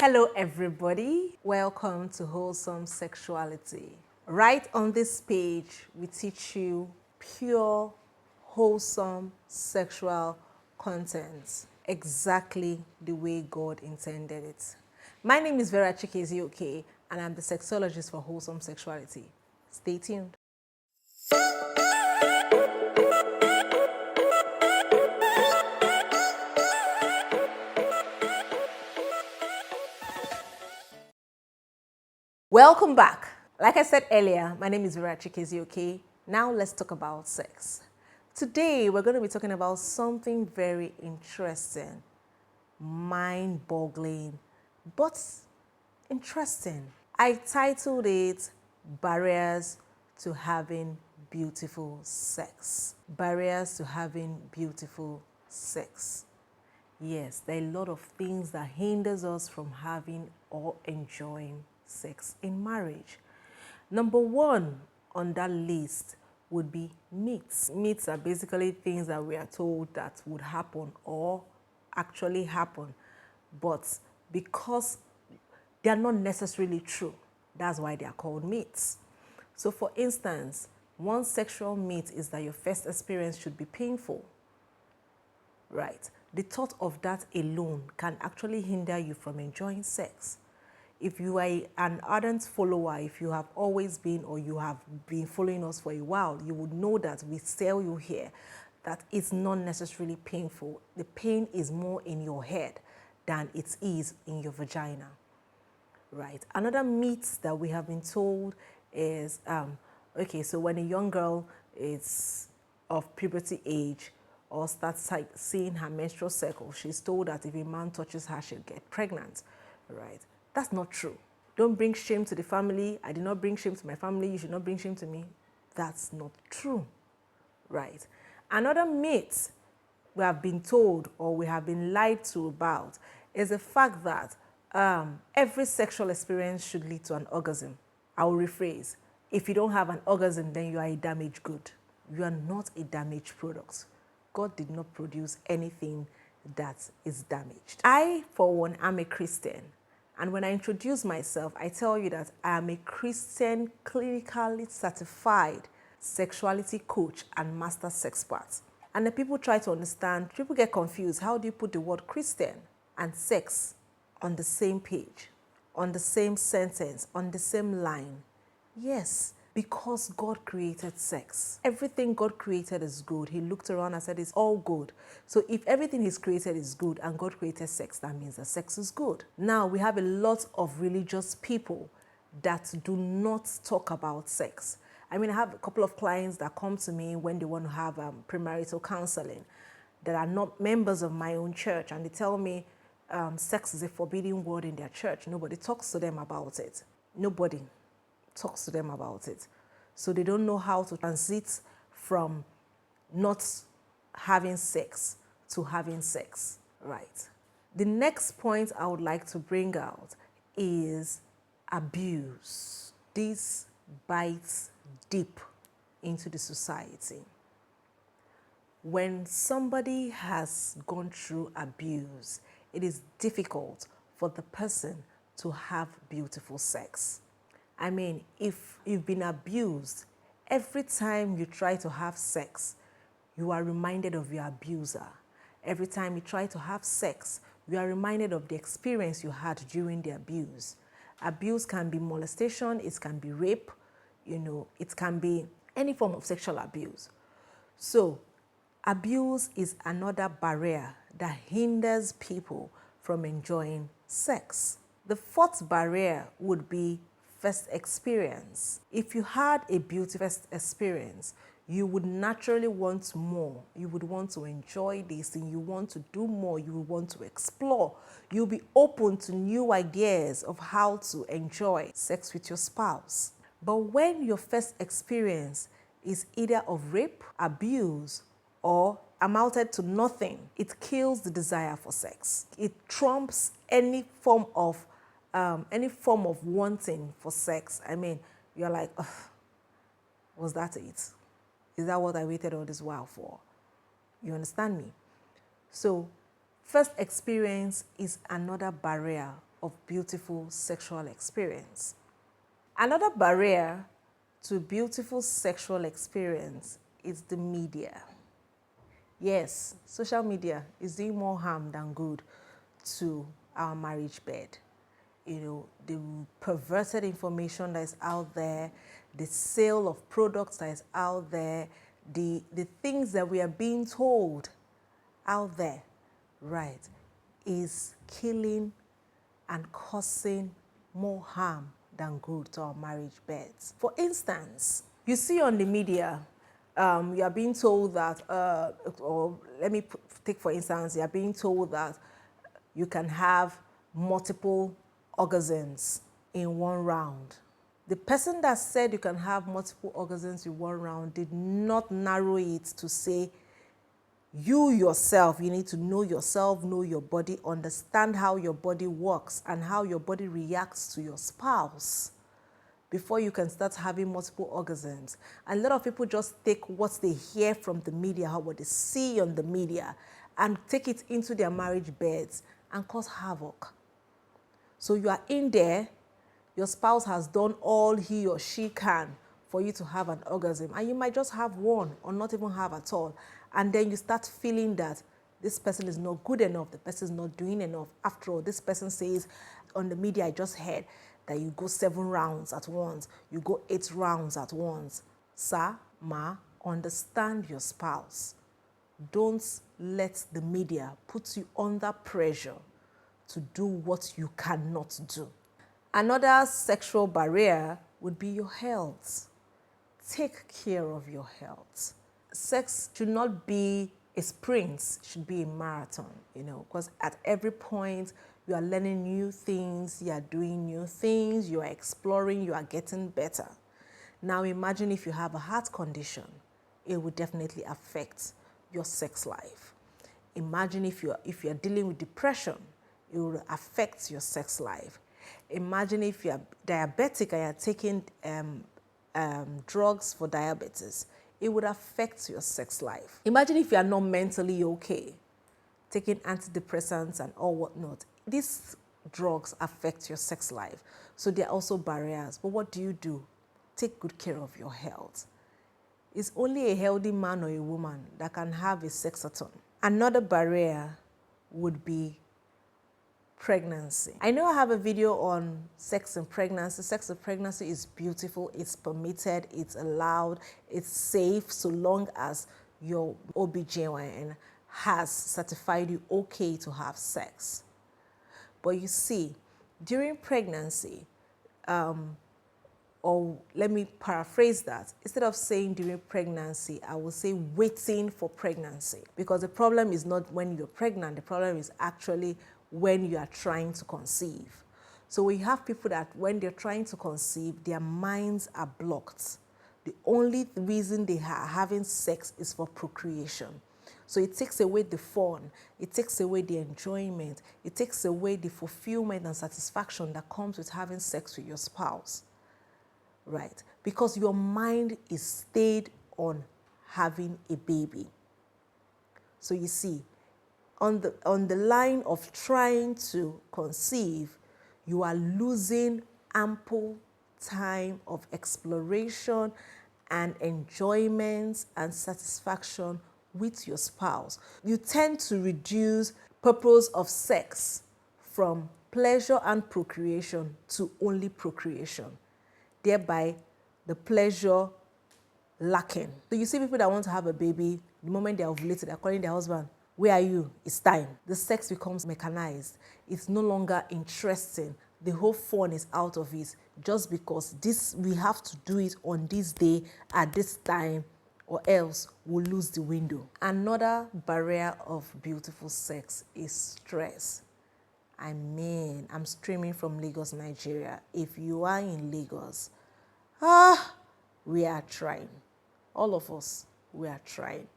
Hello everybody, welcome to Wholesome Sexuality. Right on this page, we teach you pure, wholesome sexual content, exactly the way God intended it. My name is Vera Chikezie-Oke, and I'm the sexologist for Wholesome Sexuality. Stay tuned. Welcome back. Like I said earlier, my name is Vera Chikezie-Oke. Now let's talk about sex. Today, we're going to be talking about something very interesting, mind-boggling, but interesting. I titled it Barriers to Having Beautiful Sex. Barriers to having beautiful sex. Yes, there are a lot of things that hinders us from having or enjoying sex in marriage. Number one on that list would be myths. Myths are basically things that we are told that would happen or actually happen, but because they are not necessarily true, that's why they are called myths. So for instance, one sexual myth is that your first experience should be painful. Right. The thought of that alone can actually hinder you from enjoying sex. If you are an ardent follower, if you have always been or you have been following us for a while, you would know that we tell you here that it's not necessarily painful. The pain is more in your head than it is in your vagina. Right. Another myth that we have been told is, okay, so when a young girl is of puberty age or starts seeing her menstrual cycle, she's told that if a man touches her, she'll get pregnant. Right. That's not true. Don't bring shame to the family. I did not bring shame to my family. You should not bring shame to me. That's not true. Right. Another myth we have been told or we have been lied to about is the fact that every sexual experience should lead to an orgasm. I will rephrase. If you don't have an orgasm, then you are a damaged good. You are not a damaged product. God did not produce anything that is damaged. I, for one, am a Christian. And when I introduce myself, I tell you that I am a Christian, clinically certified sexuality coach and master sexpert. And the people try to understand, people get confused. How do you put the word Christian and sex on the same page, on the same sentence, on the same line? Yes, because God created sex. Everything God created is good. He looked around and said it's all good. So if everything He's created is good and God created sex, that means that sex is good. Now we have a lot of religious people that do not talk about sex. I mean, I have a couple of clients that come to me when they want to have premarital counseling that are not members of my own church, and they tell me sex is a forbidden word in their church. Nobody talks to them about it. Nobody talks to them about it. So they don't know how to transit from not having sex to having sex, right? The next point I would like to bring out is abuse. This bites deep into the society. When somebody has gone through abuse, it is difficult for the person to have beautiful sex. I mean, if you've been abused, every time you try to have sex, you are reminded of your abuser. Every time you try to have sex, you are reminded of the experience you had during the abuse. Abuse can be molestation, it can be rape, it can be any form of sexual abuse. So, abuse is another barrier that hinders people from enjoying sex. The fourth barrier would be first experience. If you had a beautiful first experience, you would naturally want more. You would want to enjoy this and you want to do more. You would want to explore. You'll be open to new ideas of how to enjoy sex with your spouse. But when your first experience is either of rape, abuse, or amounted to nothing, it kills the desire for sex. It trumps any form of wanting for sex. I mean, you're like, was that it? Is that what I waited all this while for? You understand me? So, first experience is another barrier of beautiful sexual experience. Another barrier to beautiful sexual experience is the media. Yes, social media is doing more harm than good to our marriage bed. You know, the perverted information that is out there, the sale of products that is out there, the things that we are being told out there, right, is killing and causing more harm than good to our marriage beds. For instance, you see on the media, you are being told that, or let me take for instance, you are being told that you can have multiple orgasms in one round. The person that said you can have multiple orgasms in one round did not narrow it to say, you yourself, you need to know yourself, know your body, understand how your body works and how your body reacts to your spouse before you can start having multiple orgasms. And a lot of people just take what they hear from the media, or what they see on the media, and take it into their marriage beds and cause havoc. So you are in there, your spouse has done all he or she can for you to have an orgasm, and you might just have one or not even have at all. And then you start feeling that this person is not good enough, the person is not doing enough. After all, this person says on the media, I just heard that you go 7 rounds at once, you go 8 rounds at once. Sir, ma, understand your spouse. Don't let the media put you under pressure to do what you cannot do. Another sexual barrier would be your health. Take care of your health. Sex should not be a sprint, it should be a marathon, you know, because at every point you are learning new things, you are doing new things, you are exploring, you are getting better. Now imagine if you have a heart condition, it would definitely affect your sex life. Imagine if you're dealing with depression, it will affect your sex life. Imagine if you're diabetic and you're taking drugs for diabetes, it would affect your sex life. Imagine if you are not mentally okay, taking antidepressants and all whatnot. These drugs affect your sex life. So there are also barriers. But what do? Take good care of your health. It's only a healthy man or a woman that can have a sexathon. Another barrier would be pregnancy. I know I have a video on sex and pregnancy. Sex and pregnancy is beautiful, it's permitted, it's allowed, it's safe, so long as your OBGYN has certified you okay to have sex. But you see, during pregnancy, or let me paraphrase that, instead of saying during pregnancy, I will say waiting for pregnancy. Because the problem is not when you're pregnant, the problem is actually when you are trying to conceive. So we have people that when they're trying to conceive, their minds are blocked. The only reason they are having sex is for procreation. So it takes away the fun, it takes away the enjoyment, it takes away the fulfillment and satisfaction that comes with having sex with your spouse, right? Because your mind is stayed on having a baby. So you see, on the line of trying to conceive, you are losing ample time of exploration and enjoyment and satisfaction with your spouse. You tend to reduce purpose of sex from pleasure and procreation to only procreation, thereby the pleasure lacking. So you see people that want to have a baby, the moment they're ovulated, they're calling their husband, where are you? It's time. The sex becomes mechanized. It's no longer interesting. The whole fun is out of it just because we have to do it on this day at this time, or else we'll lose the window. Another barrier of beautiful sex is stress. I mean, I'm streaming from Lagos, Nigeria. If you are in Lagos, we are trying. All of us, we are trying.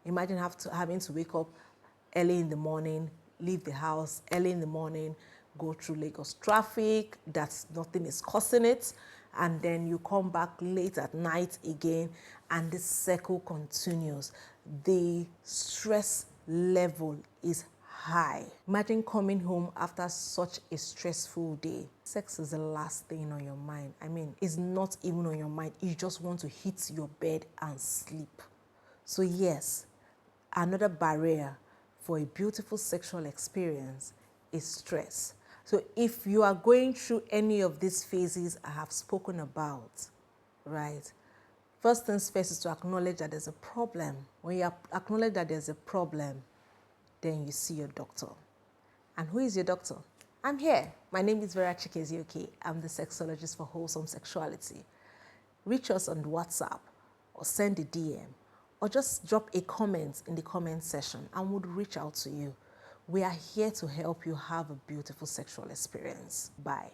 Imagine having to wake up early in the morning, leave the house early in the morning, go through Lagos traffic, that's nothing is causing it, and then you come back late at night again, and this cycle continues. The stress level is high. Imagine coming home after such a stressful day. Sex is the last thing on your mind. I mean, it's not even on your mind. You just want to hit your bed and sleep. So yes, another barrier for a beautiful sexual experience is stress. So if you are going through any of these phases I have spoken about, right? First things first is to acknowledge that there's a problem. When you acknowledge that there's a problem, then you see your doctor. And who is your doctor? I'm here. My name is Vera Chikezie-Oke. I'm the sexologist for wholesome sexuality. Reach us on WhatsApp or send a DM or just drop a comment in the comment section and we'll reach out to you. We are here to help you have a beautiful sexual experience. Bye.